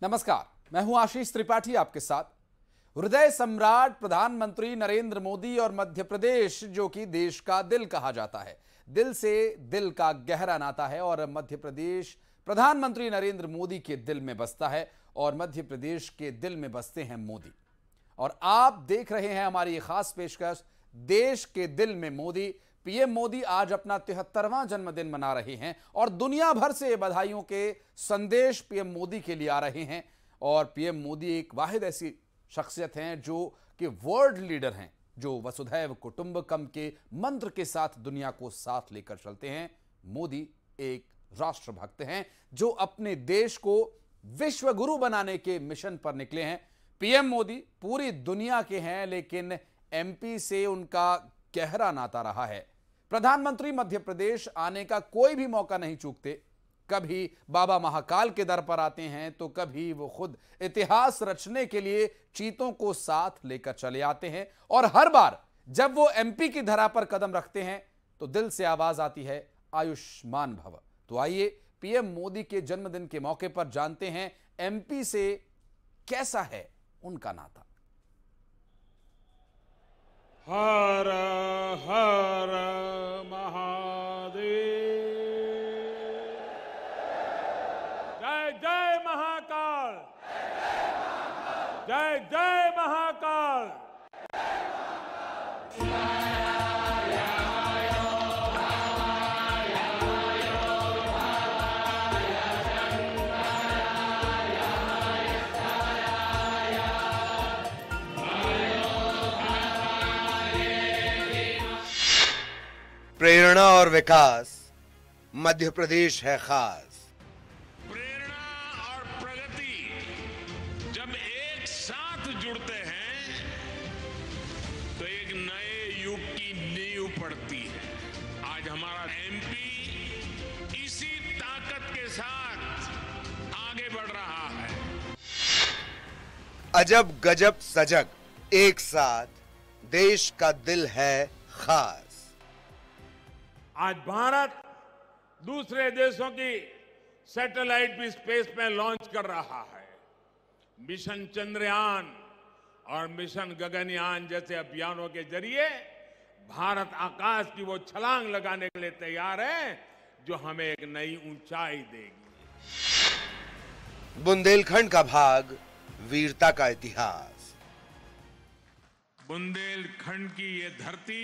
नमस्कार, मैं हूं आशीष त्रिपाठी आपके साथ। हृदय सम्राट प्रधानमंत्री नरेंद्र मोदी और मध्य प्रदेश, जो कि देश का दिल कहा जाता है, दिल से दिल का गहरा नाता है और मध्य प्रदेश प्रधानमंत्री नरेंद्र मोदी के दिल में बसता है और मध्य प्रदेश के दिल में बसते हैं मोदी। और आप देख रहे हैं हमारी ये खास पेशकश, देश के दिल में मोदी। पीएम मोदी आज अपना 73वां जन्मदिन मना रहे हैं और दुनिया भर से बधाइयों के संदेश पीएम मोदी के लिए आ रहे हैं। और पीएम मोदी एक वाहिद ऐसी शख्सियत हैं जो कि वर्ल्ड लीडर हैं, जो वसुधैव कुटुंबकम के मंत्र के साथ दुनिया को साथ लेकर चलते हैं। मोदी एक राष्ट्रभक्त हैं जो अपने देश को विश्व गुरु बनाने के मिशन पर निकले हैं। पीएम मोदी पूरी दुनिया के हैं, लेकिन एमपी से उनका गहरा नाता रहा है। प्रधानमंत्री मध्य प्रदेश आने का कोई भी मौका नहीं चूकते। कभी बाबा महाकाल के दर पर आते हैं तो कभी वो खुद इतिहास रचने के लिए चीतों को साथ लेकर चले आते हैं। और हर बार जब वो एमपी की धरा पर कदम रखते हैं तो दिल से आवाज आती है, आयुष्मान भव। तो आइए पीएम मोदी के जन्मदिन के मौके पर जानते हैं एमपी से कैसा है उनका नाता। हर हर महादेव। जय जय महाकाल, जय जय महाकाल। प्रेरणा और विकास, मध्य प्रदेश है खास। प्रेरणा और प्रगति जब एक साथ जुड़ते हैं तो एक नए युग की नींव पड़ती है। आज हमारा एमपी इसी ताकत के साथ आगे बढ़ रहा है। अजब गजब सजग, एक साथ देश का दिल है खास। आज भारत दूसरे देशों की सैटेलाइट भी स्पेस में लॉन्च कर रहा है। मिशन चंद्रयान और मिशन गगनयान जैसे अभियानों के जरिए भारत आकाश की वो छलांग लगाने के लिए तैयार है जो हमें एक नई ऊंचाई देगी। बुंदेलखंड का भाग, वीरता का इतिहास। बुंदेलखंड की ये धरती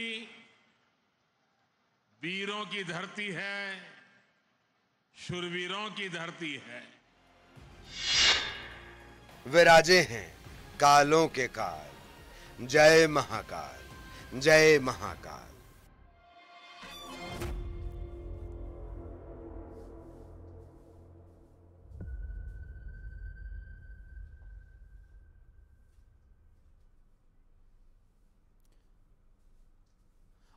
वीरों की धरती है, शूरवीरों की धरती है। विराजे हैं कालों के काल, जय महाकाल, जय महाकाल।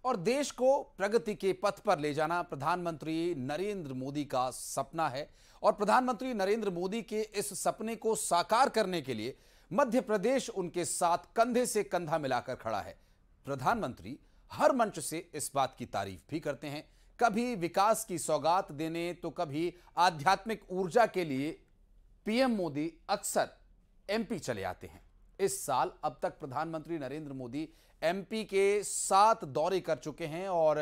और देश को प्रगति के पथ पर ले जाना प्रधानमंत्री नरेंद्र मोदी का सपना है। और प्रधानमंत्री नरेंद्र मोदी के इस सपने को साकार करने के लिए मध्य प्रदेश उनके साथ कंधे से कंधा मिलाकर खड़ा है। प्रधानमंत्री हर मंच से इस बात की तारीफ भी करते हैं, कभी विकास की सौगात देने तो कभी आध्यात्मिक ऊर्जा के लिए पीएम मोदी अक्सर एमपी चले आते हैं। इस साल अब तक प्रधानमंत्री नरेंद्र मोदी एमपी के 7 दौरे कर चुके हैं और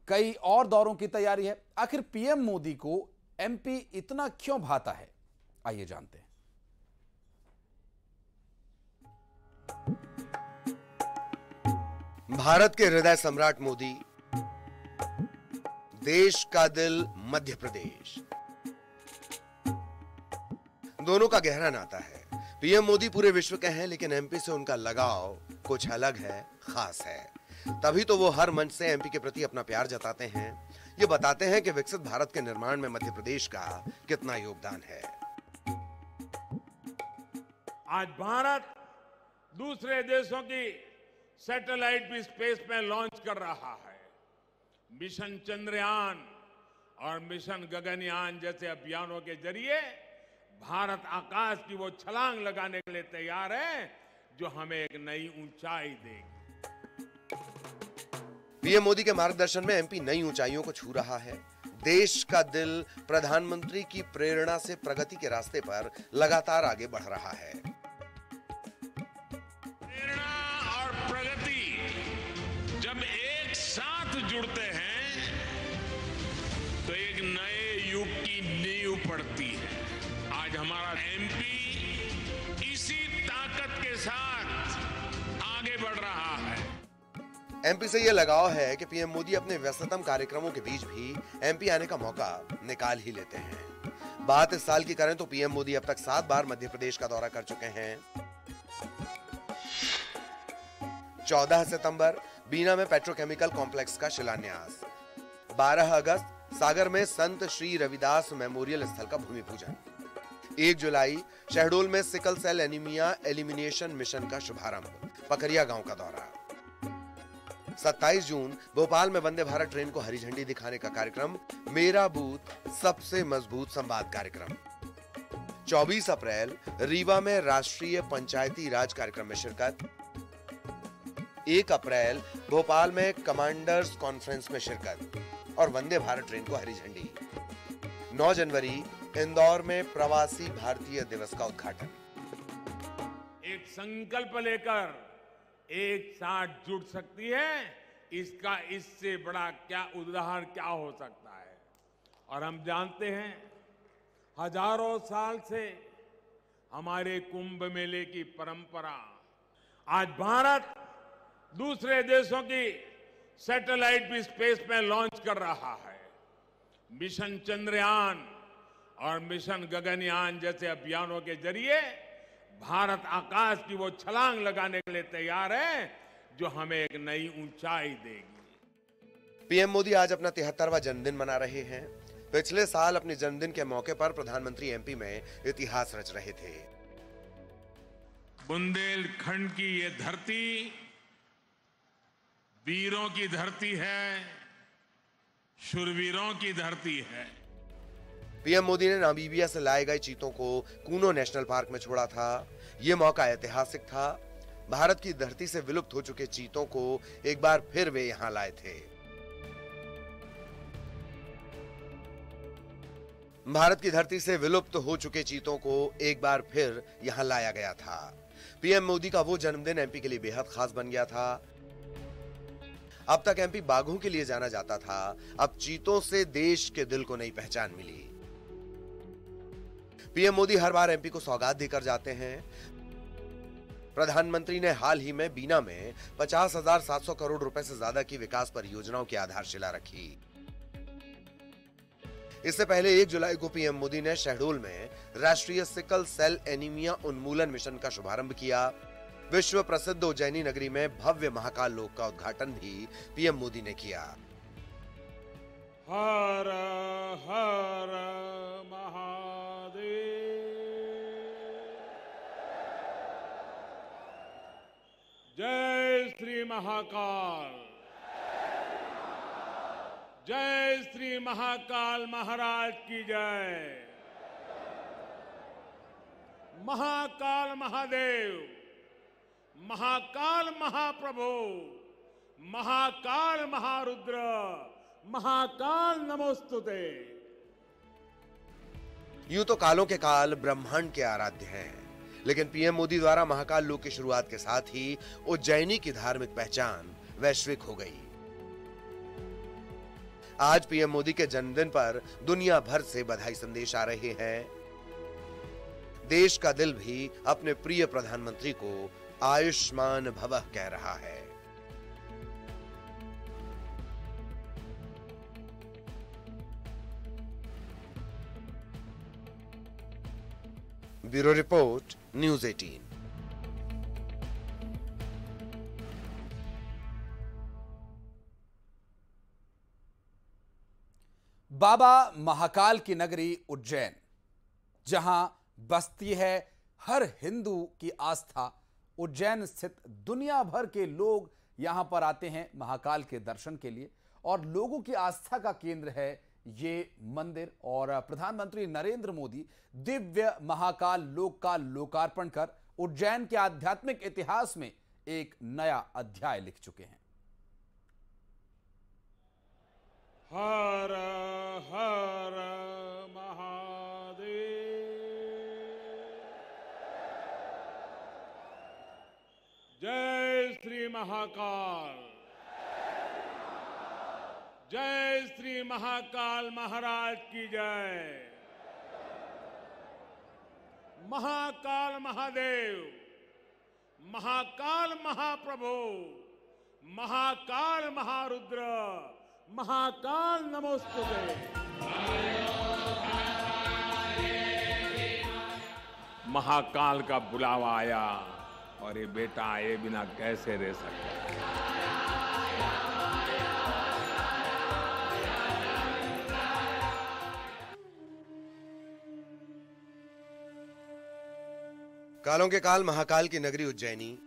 कई और दौरों की तैयारी है। आखिर पीएम मोदी को एमपी इतना क्यों भाता है, आइए जानते हैं। भारत के हृदय सम्राट मोदी, देश का दिल मध्य प्रदेश, दोनों का गहरा नाता है। पीएम मोदी पूरे विश्व के हैं, लेकिन एमपी से उनका लगाव कुछ अलग है, खास है। तभी तो वो हर मंच से एमपी के प्रति अपना प्यार जताते हैं। ये बताते हैं कि विकसित भारत के निर्माण में मध्य प्रदेश का कितना योगदान है। आज भारत दूसरे देशों की सैटेलाइट भी स्पेस में लॉन्च कर रहा है। मिशन चंद्रयान और मिशन गगनयान जैसे अभियानों के जरिए भारत आकाश की वो छलांग लगाने के लिए तैयार है जो हमें एक नई ऊंचाई देगी। पीएम मोदी के मार्गदर्शन में एमपी नई ऊंचाइयों को छू रहा है। देश का दिल प्रधानमंत्री की प्रेरणा से प्रगति के रास्ते पर लगातार आगे बढ़ रहा है। प्रेरणा और प्रगति जब एक साथ जुड़ते हैं तो एक नए युग की नींव पड़ती है। आज हमारा एमपी इसी ताकत के साथ आगे बढ़ रहा है। एमपी से यह लगाव है कि पीएम मोदी अपने व्यस्ततम कार्यक्रमों के बीच भी एमपी आने का मौका निकाल ही लेते हैं। बात इस साल की करें तो पीएम मोदी अब तक 7 बार मध्य प्रदेश का दौरा कर चुके हैं। 14 सितंबर बीना में पेट्रोकेमिकल कॉम्प्लेक्स का शिलान्यास, 12 अगस्त सागर में संत श्री रविदास मेमोरियल स्थल का भूमि पूजन, 1 जुलाई शहडोल में sickle cell anaemia elimination mission का शुभारंभ, पकरिया गांव का दौरा, 27 जून भोपाल में वंदे भारत ट्रेन को हरी झंडी दिखाने का कार्यक्रम, मेरा बूथ सबसे मजबूत संवाद कार्यक्रम, 24 अप्रैल रीवा में राष्ट्रीय पंचायती राज कार्यक्रम में शिरकत, 1 अप्रैल भोपाल में कमांडर्स कॉन्फ्रेंस में शिरकत और वंदे भारत ट्रेन को हरी झंडी, 9 जनवरी इंदौर में प्रवासी भारतीय दिवस का उद्घाटन। एक संकल्प लेकर एक साथ जुड़ सकती है, इसका इससे बड़ा क्या उदाहरण क्या हो सकता है। और हम जानते हैं हजारों साल से हमारे कुंभ मेले की परंपरा, आज भारत दूसरे देशों की सैटेलाइट भी स्पेस में लॉन्च कर रहा है। मिशन चंद्रयान और मिशन गगनयान जैसे अभियानों के जरिए भारत आकाश की वो छलांग लगाने के लिए तैयार है जो हमें एक नई ऊंचाई देगी। पीएम मोदी आज अपना 73वां जन्मदिन मना रहे हैं। पिछले साल अपने जन्मदिन के मौके पर प्रधानमंत्री एमपी में इतिहास रच रहे थे। बुंदेलखंड की ये धरती वीरों की धरती है, शूरवीरों की धरती है। पीएम मोदी ने नामीबिया से लाए गए चीतों को कूनो नेशनल पार्क में छोड़ा था। यह मौका ऐतिहासिक था। भारत की धरती से विलुप्त हो चुके चीतों को एक बार फिर वे यहां लाए थे। भारत की धरती से विलुप्त हो चुके चीतों को एक बार फिर यहां लाया गया था। पीएम मोदी का वो जन्मदिन एमपी के लिए बेहद खास बन गया था। अब तक एमपी बाघों के लिए जाना जाता था, अब चीतों से देश के दिल को नई पहचान मिली। पीएम मोदी हर बार एमपी को सौगात देकर जाते हैं। प्रधानमंत्री ने हाल ही में बीना में 50,700 करोड़ रुपए से ज्यादा की विकास परियोजनाओं की आधारशिला रखी। इससे पहले 1 जुलाई को पीएम मोदी ने शहडोल में राष्ट्रीय सिकल सेल एनीमिया उन्मूलन मिशन का शुभारंभ किया। विश्व प्रसिद्ध उज्जैनी नगरी में भव्य महाकाल लोक का उद्घाटन भी पीएम मोदी ने किया। हर हर महादेव, जय श्री महाकाल, जय श्री महाकाल महाराज की जय। महाकाल महादेव, महाकाल महाप्रभु, महाकाल महारुद्र, महाकाल नमोस्तुते। यूं तो कालों के काल ब्रह्मांड के आराध्य हैं, लेकिन पीएम मोदी द्वारा महाकाल लोक की शुरुआत के साथ ही उज्जैनी की धार्मिक पहचान वैश्विक हो गई। आज पीएम मोदी के जन्मदिन पर दुनिया भर से बधाई संदेश आ रहे हैं। देश का दिल भी अपने प्रिय प्रधानमंत्री को आयुष्मान भवः कह रहा है। Bureau report, news 18। बाबा महाकाल की नगरी उज्जैन, जहां बसती है हर हिंदू की आस्था। उज्जैन स्थित दुनिया भर के लोग यहां पर आते हैं महाकाल के दर्शन के लिए और लोगों की आस्था का केंद्र है ये मंदिर। और प्रधानमंत्री नरेंद्र मोदी दिव्य महाकाल लोक का लोकार्पण कर उज्जैन के आध्यात्मिक इतिहास में एक नया अध्याय लिख चुके हैं। हर हर महादेव। जय श्री महाकाल। जय श्री महाकाल महाराज की जय। महाकाल महादेव, महाकाल महाप्रभु, महाकाल महारुद्र, महाकाल नमोस्तुते। महाकाल का बुलावा आया और ये बेटा आए बिना कैसे रह सकता। कालों के काल महाकाल की नगरी उज्जैनी,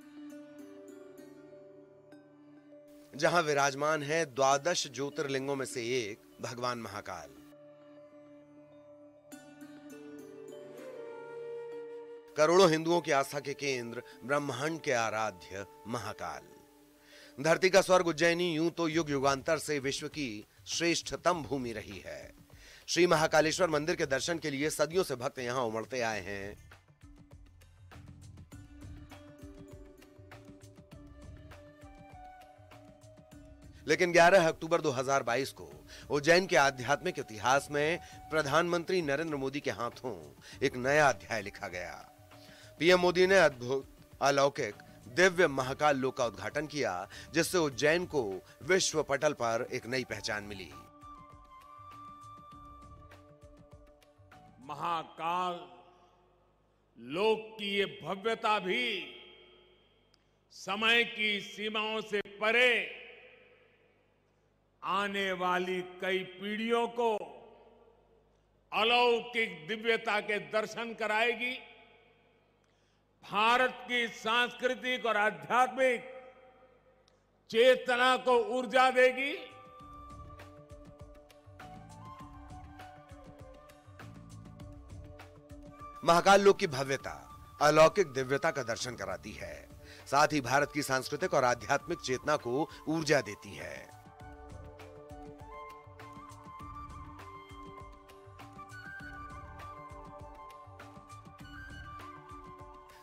जहां विराजमान है 12 ज्योतिर्लिंगों में से एक भगवान महाकाल। करोड़ों हिंदुओं की आस्था के केंद्र, ब्रह्मांड के आराध्य महाकाल। धरती का स्वर्ग उज्जैनी यूं तो युग युगांतर से विश्व की श्रेष्ठतम भूमि रही है। श्री महाकालेश्वर मंदिर के दर्शन के लिए सदियों से भक्त यहां उमड़ते आए हैं। लेकिन 11 अक्टूबर 2022 को उज्जैन के आध्यात्मिक इतिहास में प्रधानमंत्री नरेंद्र मोदी के हाथों एक नया अध्याय लिखा गया। पीएम मोदी ने अद्भुत, अलौकिक, दिव्य महाकाल लोक का उद्घाटन किया, जिससे उज्जैन को विश्व पटल पर एक नई पहचान मिली। महाकाल लोक की ये भव्यता भी समय की सीमाओं से परे आने वाली कई पीढ़ियों को अलौकिक दिव्यता के दर्शन कराएगी। भारत की सांस्कृतिक और आध्यात्मिक चेतना को ऊर्जा देगी। महाकाल लोक की भव्यता अलौकिक दिव्यता का दर्शन कराती है, साथ ही भारत की सांस्कृतिक और आध्यात्मिक चेतना को ऊर्जा देती है।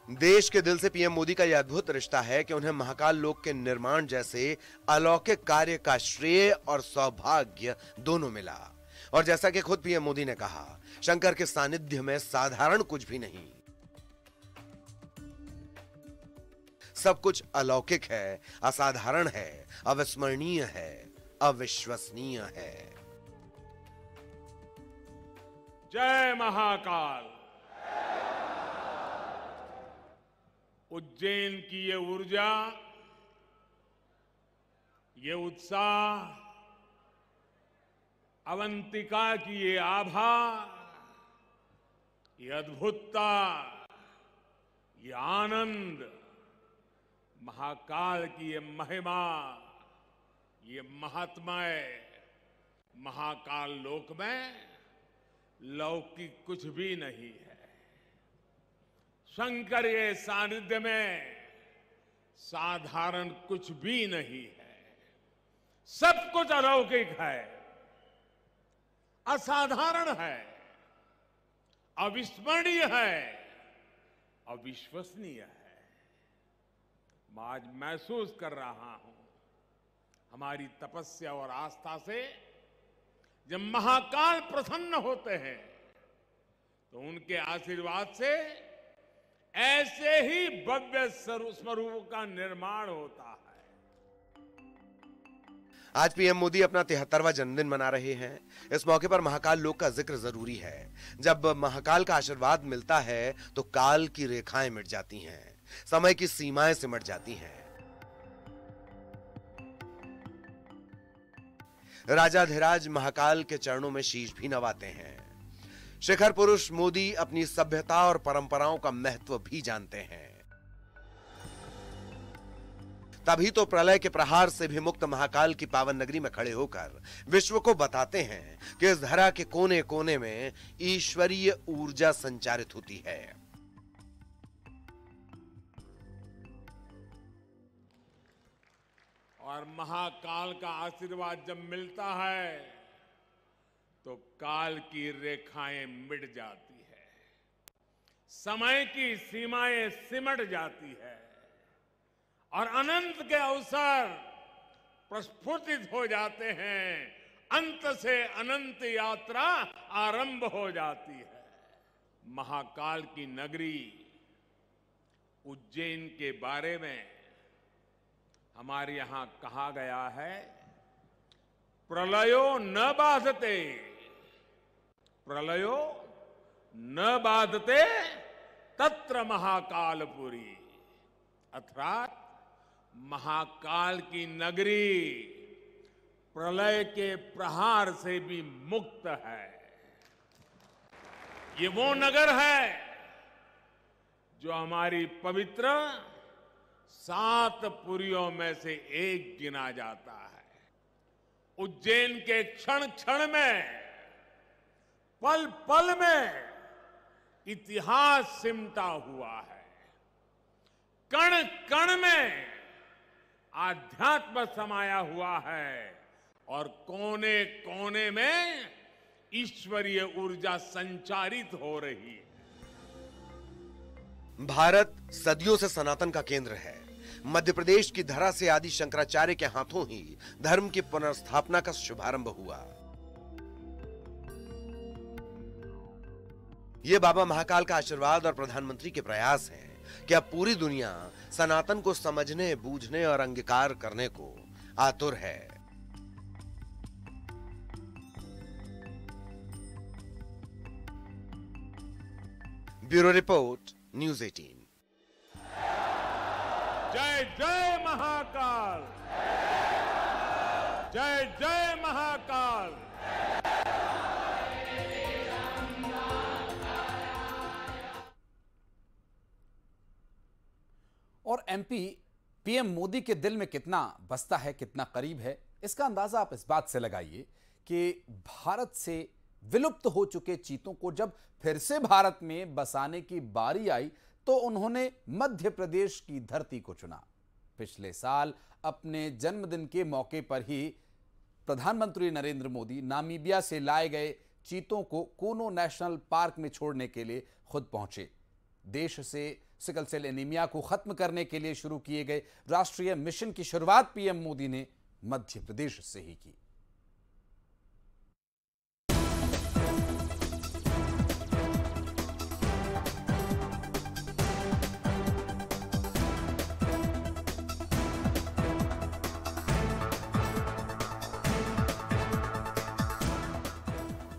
देश के दिल से पीएम मोदी का यह अद्भुत रिश्ता है कि उन्हें महाकाल लोक के निर्माण जैसे अलौकिक कार्य का श्रेय और सौभाग्य दोनों मिला। और जैसा कि खुद पीएम मोदी ने कहा, शंकर के सानिध्य में साधारण कुछ भी नहीं, सब कुछ अलौकिक है, असाधारण है, अविस्मरणीय है, अविश्वसनीय है। जय महाकाल। उज्जैन की ये ऊर्जा, ये उत्साह, अवंतिका की ये आभा, ये अद्भुतता, ये आनंद, महाकाल की ये महिमा, ये महात्म्य, महाकाल लोक में लौकिक कुछ भी नहीं है। शंकर के सानिध्य में साधारण कुछ भी नहीं है। सब कुछ अलौकिक है, असाधारण है, अविस्मरणीय है, अविश्वसनीय है। मैं आज महसूस कर रहा हूं, हमारी तपस्या और आस्था से जब महाकाल प्रसन्न होते हैं तो उनके आशीर्वाद से ऐसे ही भव्य स्वरूप का निर्माण होता है। आज पीएम मोदी अपना 73वां जन्मदिन मना रहे हैं। इस मौके पर महाकाल लोक का जिक्र जरूरी है। जब महाकाल का आशीर्वाद मिलता है तो काल की रेखाएं मिट जाती हैं, समय की सीमाएं सिमट जाती हैं। राजाधिराज महाकाल के चरणों में शीश भी नवाते हैं। शिखर पुरुष मोदी अपनी सभ्यता और परंपराओं का महत्व भी जानते हैं। तभी तो प्रलय के प्रहार से भी मुक्त महाकाल की पावन नगरी में खड़े होकर विश्व को बताते हैं कि इस धरा के कोने कोने में ईश्वरीय ऊर्जा संचारित होती है। और महाकाल का आशीर्वाद जब मिलता है तो काल की रेखाएं मिट जाती है, समय की सीमाएं सिमट जाती है और अनंत के अवसर प्रस्फुटित हो जाते हैं। अंत से अनंत यात्रा आरंभ हो जाती है। महाकाल की नगरी उज्जैन के बारे में हमारे यहां कहा गया है, प्रलयो न बाधते, प्रलयो न बाधते तत्र महाकालपुरी, अर्थात महाकाल की नगरी प्रलय के प्रहार से भी मुक्त है। ये वो नगर है जो हमारी पवित्र 7 पुरियों में से एक गिना जाता है। उज्जैन के क्षण क्षण में, पल पल में इतिहास सिमटा हुआ है। कण कण में आध्यात्म समाया हुआ है और कोने कोने में ईश्वरीय ऊर्जा संचारित हो रही है। भारत सदियों से सनातन का केंद्र है। मध्य प्रदेश की धरा से आदि शंकराचार्य के हाथों ही धर्म की पुनर्स्थापना का शुभारंभ हुआ। ये बाबा महाकाल का आशीर्वाद और प्रधानमंत्री के प्रयास हैं कि अब पूरी दुनिया सनातन को समझने, बूझने और अंगीकार करने को आतुर है। Bureau report, news 18। जय जय महाकाल, जय जय महाकाल। और एमपी पीएम मोदी के दिल में कितना बसता है, कितना करीब है, इसका अंदाजा आप इस बात से लगाइए कि भारत से विलुप्त हो चुके चीतों को जब फिर से भारत में बसाने की बारी आई तो उन्होंने मध्य प्रदेश की धरती को चुना। पिछले साल अपने जन्मदिन के मौके पर ही प्रधानमंत्री नरेंद्र मोदी नामीबिया से लाए गए चीतों को कूनो नेशनल पार्क में छोड़ने के लिए खुद पहुंचे। देश से सिकल सेल एनीमिया को खत्म करने के लिए शुरू किए गए राष्ट्रीय मिशन की शुरुआत पीएम मोदी ने मध्य प्रदेश से ही की।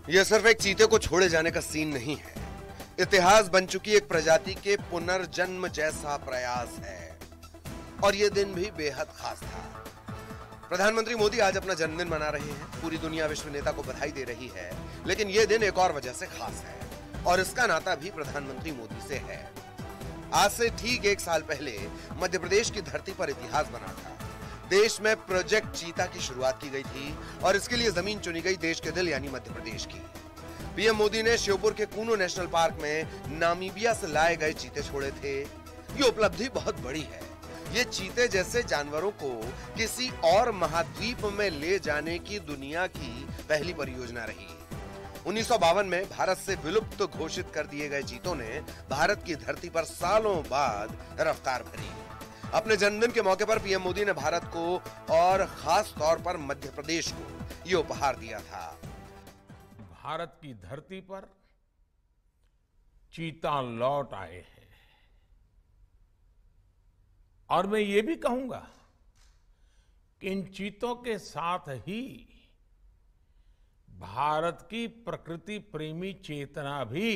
यह सिर्फ एक चीते को छोड़े जाने का सीन नहीं है, इतिहास बन चुकी एक प्रजाति के पुनर्जन्म जैसा प्रयास है। और यह दिन भी बेहद खास था। प्रधानमंत्री मोदी आज अपना जन्मदिन मना रहे हैं, पूरी दुनिया विश्व नेता को बधाई दे रही है, लेकिन यह दिन एक और वजह से खास है और इसका नाता भी प्रधानमंत्री मोदी से है। आज से ठीक 1 साल पहले मध्य प्रदेश की धरती पर इतिहास बना था। देश में प्रोजेक्ट चीता की शुरुआत की गई थी और इसके लिए जमीन चुनी गई देश के दिल यानी मध्य प्रदेश की। पीएम मोदी ने श्योपुर के कूनो नेशनल पार्क में नामीबिया से लाए गए चीते छोड़े थे। ये उपलब्धि बहुत बड़ी है। ये चीते जैसे जानवरों को किसी और महाद्वीप में ले जाने की दुनिया की पहली परियोजना रही। 1952 में भारत से विलुप्त घोषित कर दिए गए चीतों ने भारत की धरती पर सालों बाद रफ्तार भरी। अपने जन्मदिन के मौके पर पीएम मोदी ने भारत को और खास तौर पर मध्य प्रदेश को यह उपहार दिया था। भारत की धरती पर चीता लौट आए हैं और मैं ये भी कहूंगा कि इन चीतों के साथ ही भारत की प्रकृति प्रेमी चेतना भी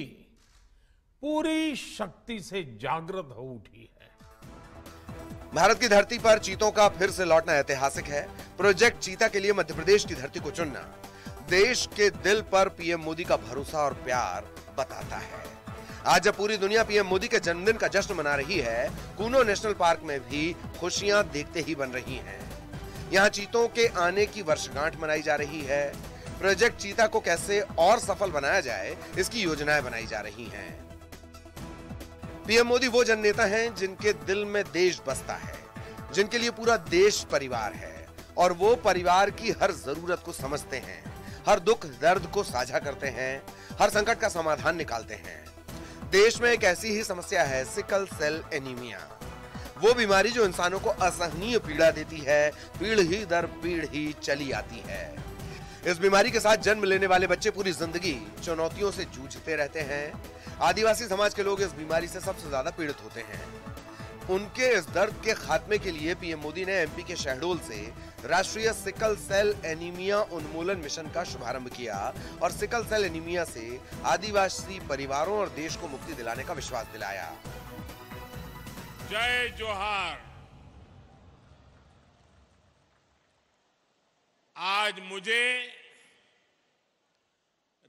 पूरी शक्ति से जागृत हो उठी है। भारत की धरती पर चीतों का फिर से लौटना ऐतिहासिक है। प्रोजेक्ट चीता के लिए मध्य प्रदेश की धरती को चुनना देश के दिल पर पीएम मोदी का भरोसा और प्यार बताता है। आज जब पूरी दुनिया पीएम मोदी के जन्मदिन का जश्न मना रही है, कूनो नेशनल पार्क में भी खुशियां देखते ही बन रही हैं। यहां चीतों के आने की वर्षगांठ मनाई जा रही है। प्रोजेक्ट चीता को कैसे और सफल बनाया जाए, इसकी योजनाएं बनाई जा रही हैं। पीएम मोदी वो जन नेता हैं जिनके दिल में देश बसता है, जिनके लिए पूरा देश परिवार है और वो परिवार की हर जरूरत को समझते हैं, हर दुख दर्द को साझा करते हैं, हर संकट का समाधान निकालते हैं। देश में एक ऐसी ही समस्या है सिकल सेल एनीमिया, वो बीमारी जो इंसानों को असहनीय पीड़ा देती है, पीढ़ी दर पीढ़ी चली आती है। इस बीमारी के साथ जन्म लेने वाले बच्चे पूरी जिंदगी चुनौतियों से जूझते रहते हैं। आदिवासी समाज के लोग इस बीमारी से सबसे ज्यादा पीड़ित होते हैं। उनके इस दर्द के खात्मे के लिए पीएम मोदी ने एमपी के शहडोल से राष्ट्रीय सिकल सेल एनीमिया उन्मूलन मिशन का शुभारंभ किया और सिकल सेल एनीमिया से आदिवासी परिवारों और देश को मुक्ति दिलाने का विश्वास दिलाया। जय जोहार। आज मुझे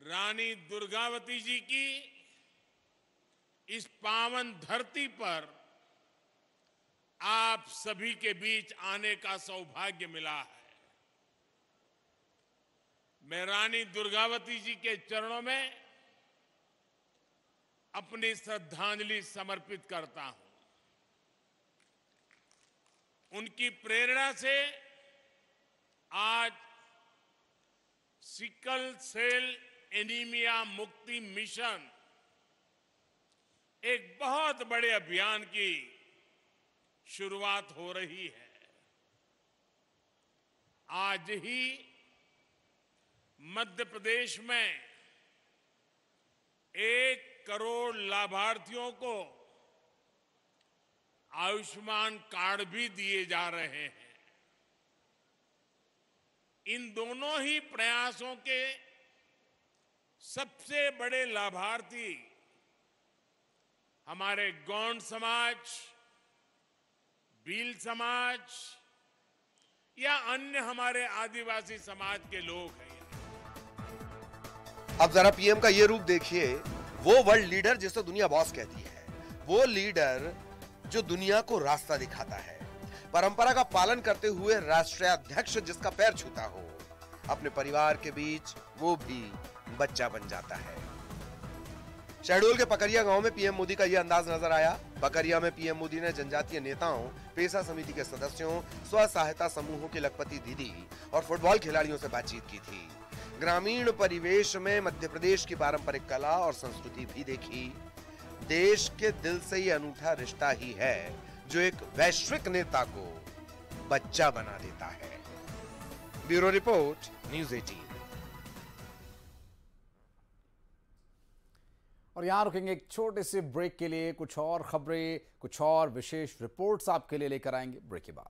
रानी दुर्गावती जी की इस पावन धरती पर आप सभी के बीच आने का सौभाग्य मिला है। मैं रानी दुर्गावती जी के चरणों में अपनी श्रद्धांजलि समर्पित करता हूं। उनकी प्रेरणा से आज सिकल सेल एनीमिया मुक्ति मिशन एक बहुत बड़े अभियान की शुरुआत हो रही है। आज ही मध्य प्रदेश में 1 करोड़ लाभार्थियों को आयुष्मान कार्ड भी दिए जा रहे हैं। इन दोनों ही प्रयासों के सबसे बड़े लाभार्थी हमारे गौंड समाज, भील समाज या अन्य हमारे आदिवासी समाज के लोग हैं। अब जरा पीएम का ये रूप देखिए, वो वर्ल्ड लीडर जिसे दुनिया बॉस कहती है, वो लीडर जो दुनिया को रास्ता दिखाता है, परंपरा का पालन करते हुए राष्ट्राध्यक्ष जिसका पैर छूता हो, अपने परिवार के बीच वो भी बच्चा बन जाता है। शहडोल के पकरिया गांव में पीएम मोदी का यह अंदाज नजर आया। पकरिया में पीएम मोदी ने जनजातीय नेताओं, पेशा समिति के सदस्यों, स्व सहायता समूहों की लखपति दीदी और फुटबॉल खिलाड़ियों से बातचीत की थी। ग्रामीण परिवेश में मध्य प्रदेश की पारंपरिक कला और संस्कृति भी देखी। देश के दिल से ये अनूठा रिश्ता ही है जो एक वैश्विक नेता को बच्चा बना देता है। Bureau report, news 18। और यहां रुकेंगे एक छोटे से ब्रेक के लिए। कुछ और खबरें, कुछ और विशेष रिपोर्ट्स आपके लिए लेकर आएंगे ब्रेक के बाद।